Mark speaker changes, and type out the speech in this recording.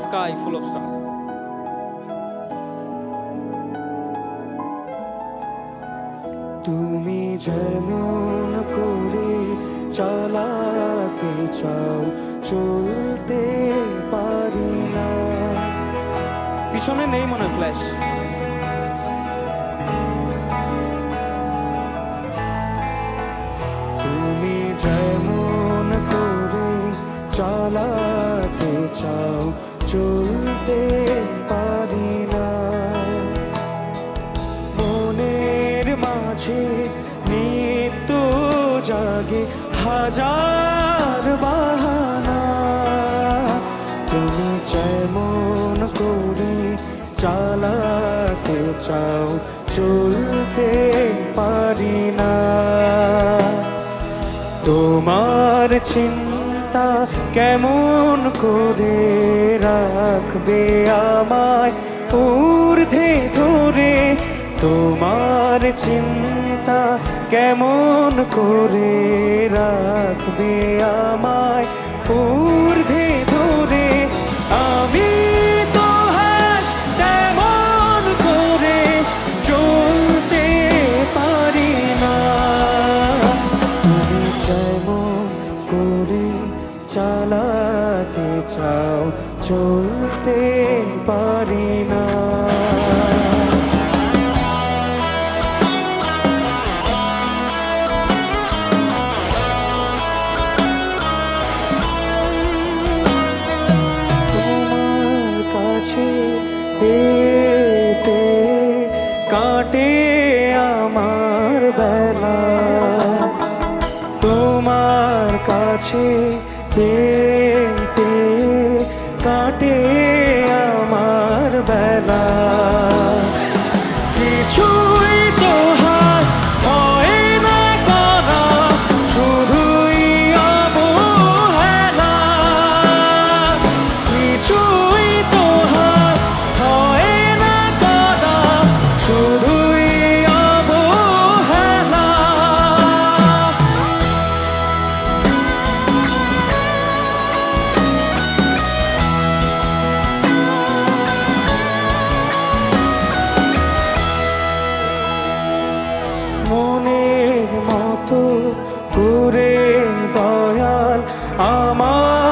Speaker 1: sky full of stars.
Speaker 2: তুমি যেমন করে চালাতে চাও চলতে পারি না।
Speaker 1: পিছনে নেই মনে ফ্ল্যাশ।
Speaker 2: তুমি যেমন করে চালাতে চাও চলতে পারি না। মনের মাঝে নিত্য জাগে হাজার বাহানা। তুমি যেমন করে চালাতে চাও চলতে পারি না। তোমার চিন্তা কেমন করে রাখবে আমায় ঊর্ধ্বে ধরে। তোমার চিন্তা কেমন করে রাখবে আমায় ঊর্ধ্বে ধরে। আমি তো হাত তেমন করে চলতে পারি না। তুমি যেমন করে চালাতে চাও চলতে পারি না। পেতে কাটে আমার বেলা। তোমার কাছে পেতে কাটে আমার বেলা। কিছুই তো হাত হয় না করা, শুধুই অবহেলা। কিছুই তো হাত হয় না করা, শুধুই অবহেলা। মনের মতো করে দয়াল আমার